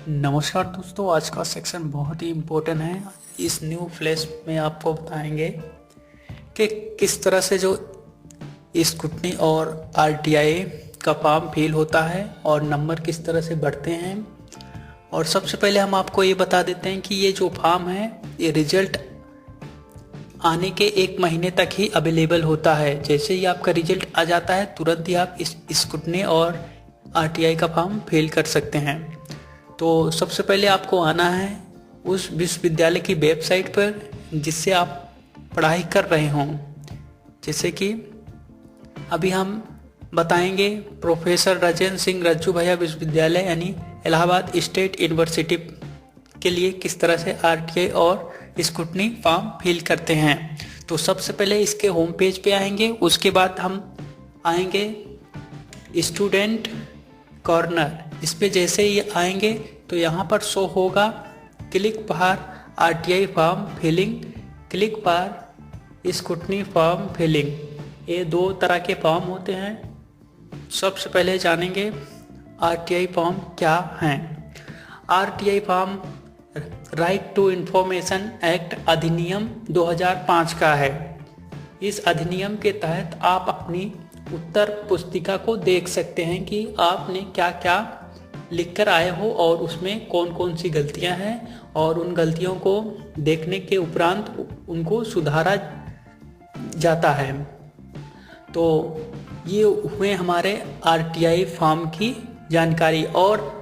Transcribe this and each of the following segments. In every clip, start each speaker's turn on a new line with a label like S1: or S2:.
S1: नमस्कार दोस्तों, आज का सेक्शन बहुत ही इम्पोर्टेंट है। इस न्यू फ्लैश में आपको बताएंगे कि किस तरह से जो स्क्रूटनी और आरटीआई का फॉर्म फिल होता है और नंबर किस तरह से बढ़ते हैं। और सबसे पहले हम आपको ये बता देते हैं कि ये जो फॉर्म है ये रिजल्ट आने के 1 महीने तक ही अवेलेबल होता है। जैसे ही आपका रिजल्ट आ जाता है तुरंत ही आप इस स्क्रूटनी और आरटीआई का फॉर्म फिल कर सकते हैं। तो सबसे पहले आपको आना है उस विश्वविद्यालय की वेबसाइट पर जिससे आप पढ़ाई कर रहे हों। जैसे कि अभी हम बताएंगे प्रोफेसर राजेंद्र सिंह रज्जू भैया विश्वविद्यालय यानी इलाहाबाद स्टेट यूनिवर्सिटी के लिए किस तरह से आरटीआई और स्क्रूटनी फॉर्म फिल करते हैं। तो सबसे पहले इसके होम पेज पे आएंगे, उसके बाद हम आएंगे स्टूडेंट कॉर्नर। इस पे जैसे ही आएंगे तो यहाँ पर शो होगा click for RTI form filling, click for scrutiny form filling. ये 2 तरह के फॉर्म होते हैं। सबसे पहले जानेंगे आरटीआई फॉर्म क्या हैं। RTI form right to information act अधिनियम 2005 का है। इस अधिनियम के तहत आप अपनी उत्तर पुस्तिका को देख सकते हैं कि आपने क्या क्या लिख कर आए हो और उसमें कौन कौन सी गलतियां हैं, और उन गलतियों को देखने के उपरांत उनको सुधारा जाता है। तो ये हुए हमारे आरटीआई फॉर्म की जानकारी। और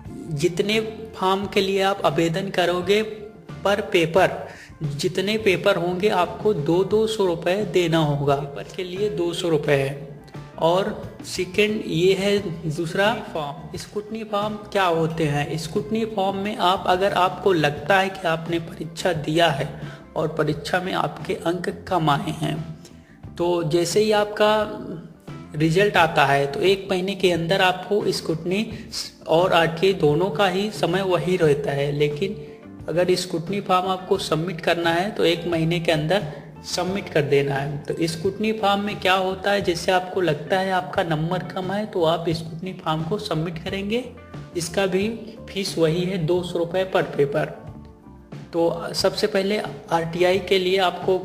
S1: जितने फॉर्म के लिए आप आवेदन करोगे पर पेपर, जितने पेपर होंगे आपको 200 रुपये देना होगा। पेपर के लिए 200 रुपये है। और सेकेंड ये है दूसरा फॉर्म। स्क्रूटनी फॉर्म क्या होते हैं। स्क्रूटनी फॉर्म में आप अगर आपको लगता है कि आपने परीक्षा दिया है और परीक्षा में आपके अंक कम आए हैं, तो जैसे ही आपका रिजल्ट आता है तो 1 महीने के अंदर आपको स्क्रूटनी और आरटीआई दोनों का ही समय वही रहता है। लेकिन अगर स्क्रूटनी फॉर्म आपको सबमिट करना है तो 1 महीने के अंदर सबमिट कर देना है। तो स्क्रूटनी फॉर्म में क्या होता है, जैसे आपको लगता है आपका नंबर कम है तो आप स्क्रूटनी फॉर्म को सबमिट करेंगे। इसका भी फीस वही है 200 रुपये पर पेपर। तो सबसे पहले आरटीआई के लिए आपको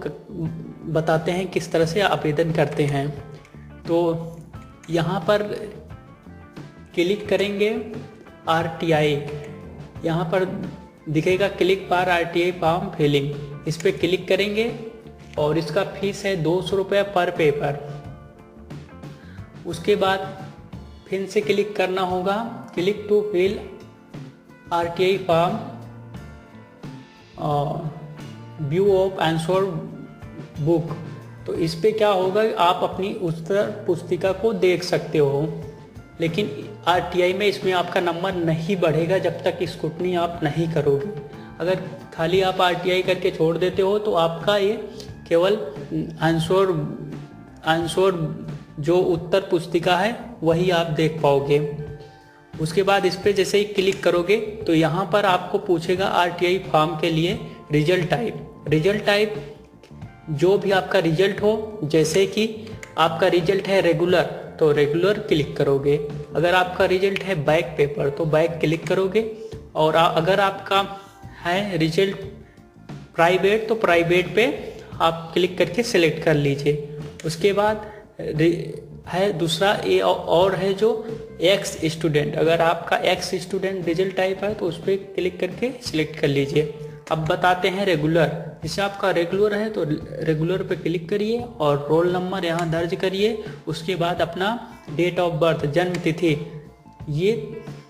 S1: बताते हैं किस तरह से आवेदन करते हैं। तो यहाँ पर क्लिक करेंगे आरटीआई, यहाँ पर दिखेगा click for RTI form filling. इस पर क्लिक करेंगे और इसका फीस है 200 रुपये पर पेपर। उसके बाद फिर से क्लिक करना होगा click to fill RTI form view of answer book. तो इस पे क्या होगा, आप अपनी उत्तर पुस्तिका को देख सकते हो। लेकिन आरटीआई में इसमें आपका नंबर नहीं बढ़ेगा जब तक स्क्रूटनी आप नहीं करोगे। अगर खाली आप आरटीआई करके छोड़ देते हो तो आपका ये केवल आंसर जो उत्तर पुस्तिका है वही आप देख पाओगे। उसके बाद इस पे जैसे ही क्लिक करोगे तो यहाँ पर आपको पूछेगा आरटीआई फॉर्म के लिए रिजल्ट टाइप। रिजल्ट टाइप जो भी आपका रिजल्ट हो, जैसे कि आपका रिजल्ट है रेगुलर तो रेगुलर क्लिक करोगे। अगर आपका रिजल्ट है बैक पेपर तो बैक क्लिक करोगे। और अगर आपका है रिजल्ट प्राइवेट तो प्राइवेट पे आप क्लिक करके सिलेक्ट कर लीजिए। उसके बाद है दूसरा ए और है जो एक्स स्टूडेंट। अगर आपका एक्स स्टूडेंट रिजल्ट टाइप है तो उस पर क्लिक करके सिलेक्ट कर लीजिए। अब बताते हैं रेगुलर। जैसे आपका रेगुलर है तो रेगुलर पे क्लिक करिए और रोल नंबर यहाँ दर्ज करिए। उसके बाद अपना डेट ऑफ बर्थ, जन्म तिथि, ये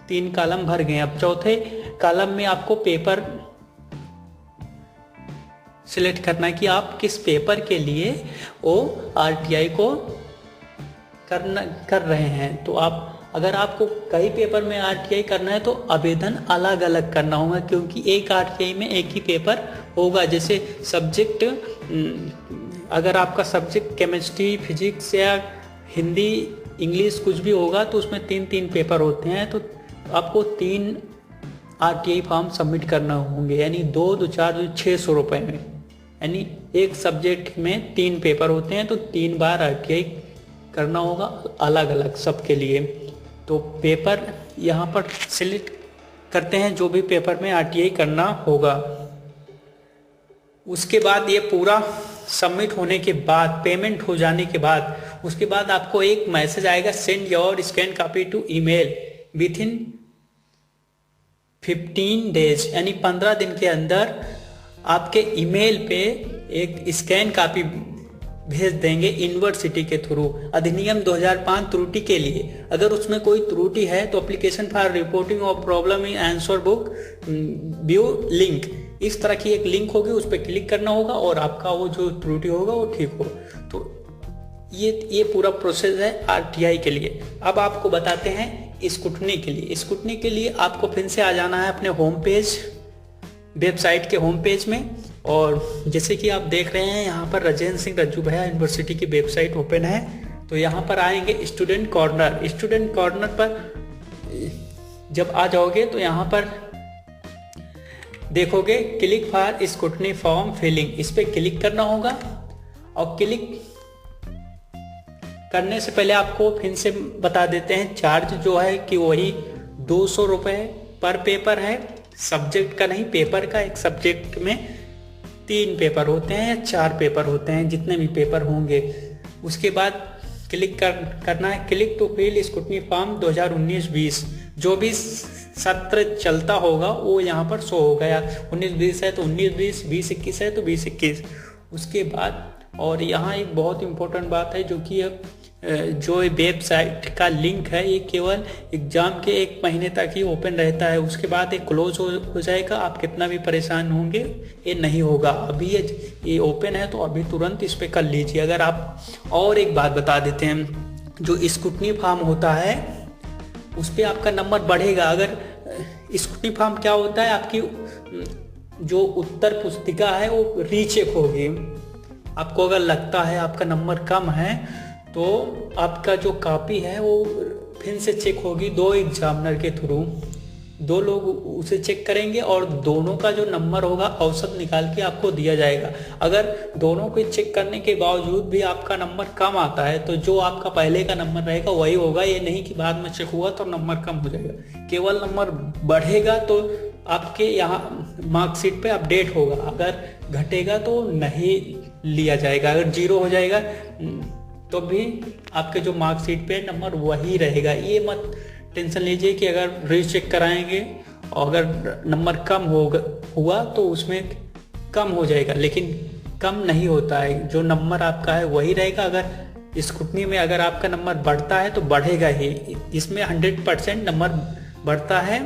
S1: 3 कॉलम भर गए। अब चौथे कॉलम में आपको पेपर सिलेक्ट करना है कि आप किस पेपर के लिए वो आरटीआई को कर रहे हैं। तो आप अगर आपको कई पेपर में आरटीआई करना है तो आवेदन अलग अलग करना होगा, क्योंकि एक आरटीआई में एक ही पेपर होगा। जैसे सब्जेक्ट, अगर आपका सब्जेक्ट केमिस्ट्री, फिजिक्स या हिंदी, इंग्लिश कुछ भी होगा तो उसमें 3-3 पेपर होते हैं। तो आपको 3 आरटीआई फॉर्म सबमिट करना होंगे, यानी 2 2 4 600 रुपये में। यानी एक सब्जेक्ट में 3 पेपर होते हैं तो 3 बार आरटीआई करना होगा अलग अलग सबके लिए। तो पेपर यहाँ पर सिलेक्ट करते हैं जो भी पेपर में आरटीआई करना होगा। उसके बाद ये पूरा सबमिट होने के बाद, पेमेंट हो जाने के बाद, उसके बाद आपको एक मैसेज आएगा, send your scan copy to email within 15 days, यानी 15 दिन के अंदर आपके ईमेल पे एक स्कैन कॉपी भेज देंगे यूनिवर्सिटी के थ्रू। अधिनियम 2005 त्रुटि के लिए, अगर उसमें कोई त्रुटि है तो application for reporting of problem in answer book view link, इस तरह की एक लिंक होगी, उस पर क्लिक करना होगा और आपका वो जो त्रुटि होगा वो ठीक हो। तो ये पूरा प्रोसेस है आरटीआई के लिए। अब आपको बताते हैं स्क्रूटनी के लिए। स्क्रूटनी के लिए आपको फिर से आ जाना है अपने होम पेज, वेबसाइट के होम पेज में, और जैसे कि आप देख रहे हैं यहाँ पर राजेंद्र सिंह रज्जू भैया यूनिवर्सिटी की वेबसाइट ओपन है। तो यहाँ पर आएंगे स्टूडेंट कॉर्नर। स्टूडेंट कॉर्नर पर जब आ जाओगे तो यहाँ पर देखोगे click for scrutiny form filling, इस पर क्लिक करना होगा। और क्लिक करने से पहले आपको फिर से बता देते हैं चार्ज जो है कि वही 200 रुपये पर पेपर है, सब्जेक्ट का नहीं, पेपर का। एक सब्जेक्ट में 3 पेपर होते हैं या 4 पेपर होते हैं, जितने भी पेपर होंगे। उसके बाद क्लिक करना है, click to fill scrutiny form 2019-20, जो भी सत्र चलता होगा वो यहाँ पर शो होगा। या 19-20 है तो 19-20, 20-21 है तो 20-21। उसके बाद और यहाँ एक बहुत इम्पोर्टेंट बात है, जो कि जो वेबसाइट का लिंक है ये केवल एग्जाम के 1 महीने तक ही ओपन रहता है, उसके बाद ये क्लोज हो जाएगा। आप कितना भी परेशान होंगे ये नहीं होगा। अभी ये ओपन है तो अभी तुरंत इस पर कर लीजिए। अगर आप, और एक बात बता देते हैं, जो स्क्रूटनी फॉर्म होता है उस पर आपका नंबर बढ़ेगा। अगर स्क्रूटनी फॉर्म क्या होता है, आपकी जो उत्तर पुस्तिका है वो रीचेक होगी। आपको अगर लगता है आपका नंबर कम है तो आपका जो कॉपी है वो फिर से चेक होगी 2 एग्जामिनर के थ्रू। 2 लोग उसे चेक करेंगे और दोनों का जो नंबर होगा औसत निकाल के आपको दिया जाएगा। अगर दोनों को चेक करने के बावजूद भी आपका नंबर कम आता है तो जो आपका पहले का नंबर रहेगा वही होगा। ये नहीं कि बाद में चेक हुआ तो नंबर कम हो जाएगा, केवल नंबर बढ़ेगा तो आपके यहाँ मार्कशीट पे अपडेट होगा। अगर घटेगा तो नहीं लिया जाएगा। अगर 0 हो जाएगा तो भी आपके जो मार्कशीट पे नंबर वही रहेगा। ये मत टेंशन लीजिए कि अगर रीचेक कराएंगे और अगर नंबर कम हुआ तो उसमें कम हो जाएगा, लेकिन कम नहीं होता है। जो नंबर आपका है वही रहेगा। अगर स्क्रूटनी में अगर आपका नंबर बढ़ता है तो बढ़ेगा ही, इसमें 100% नंबर बढ़ता है,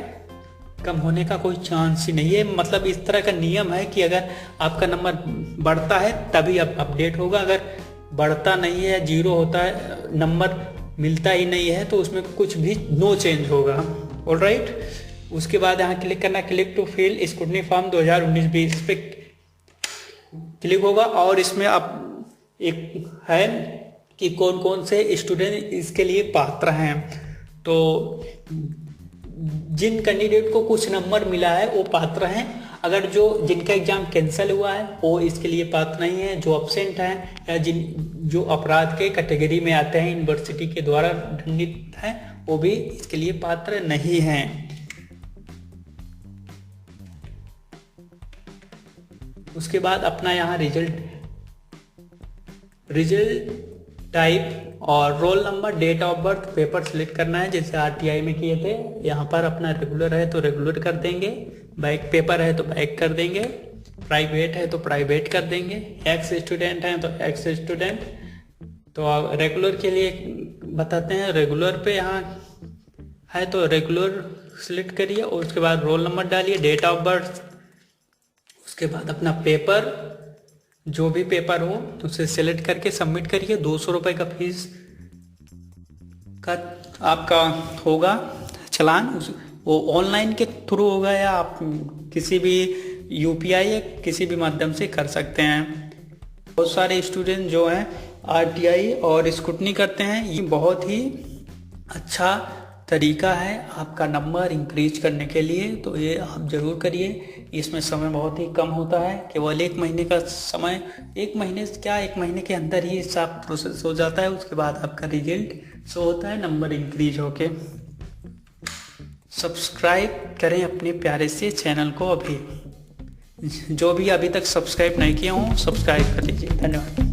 S1: कम होने का कोई चांस ही नहीं है। मतलब इस तरह का नियम है कि अगर आपका नंबर बढ़ता है तभी अपडेट होगा। अगर बढ़ता नहीं है, 0 होता है, नंबर मिलता ही नहीं है तो उसमें कुछ भी नो चेंज होगा। ऑलराइट, उसके बाद यहाँ क्लिक करना, click to fill scrutiny form 2019-20 पे क्लिक होगा। और इसमें अब एक है कि कौन कौन से स्टूडेंट इसके लिए पात्र हैं। तो जिन कैंडिडेट को कुछ नंबर मिला है वो पात्र हैं। अगर जिनका एग्जाम कैंसिल हुआ है वो इसके लिए पात्र नहीं है। जो अब्सेंट हैं या जो अपराध के कैटेगरी में आते हैं, यूनिवर्सिटी के द्वारा दंडित हैं, वो भी इसके लिए पात्र नहीं हैं। उसके बाद अपना यहाँ रिजल्ट टाइप और roll number, date of birth, paper select करना है जैसे आरटीआई में किए थे। यहाँ पर अपना रेगुलर है तो रेगुलर कर देंगे, बैक पेपर है तो बैक कर देंगे, प्राइवेट है तो प्राइवेट कर देंगे, एक्स स्टूडेंट है तो एक्स स्टूडेंट। तो रेगुलर के लिए बताते हैं, रेगुलर पे यहाँ है तो रेगुलर सिलेक्ट करिए और उसके बाद रोल नंबर डालिए, डेट ऑफ बर्थ, उसके बाद अपना पेपर, जो भी पेपर हो तो उसे सिलेक्ट करके सबमिट करिए। 200 रुपये का फीस का आपका होगा चलान। वो ऑनलाइन के थ्रू होगा या आप किसी भी यूपीआई या किसी भी माध्यम से कर सकते हैं। बहुत सारे स्टूडेंट जो हैं आरटीआई और स्क्रूटनी करते हैं। ये बहुत ही अच्छा तरीका है आपका नंबर इंक्रीज करने के लिए, तो ये आप ज़रूर करिए। इसमें समय बहुत ही कम होता है, केवल 1 महीने का समय, 1 महीने से क्या 1 महीने के अंदर ही सब प्रोसेस हो जाता है। उसके बाद आपका रिजल्ट शो होता है, नंबर इंक्रीज होके सब्सक्राइब करें अपने प्यारे से चैनल को अभी। जो भी अभी तक सब्सक्राइब नहीं किए हों सब्सक्राइब कर लीजिए। धन्यवाद।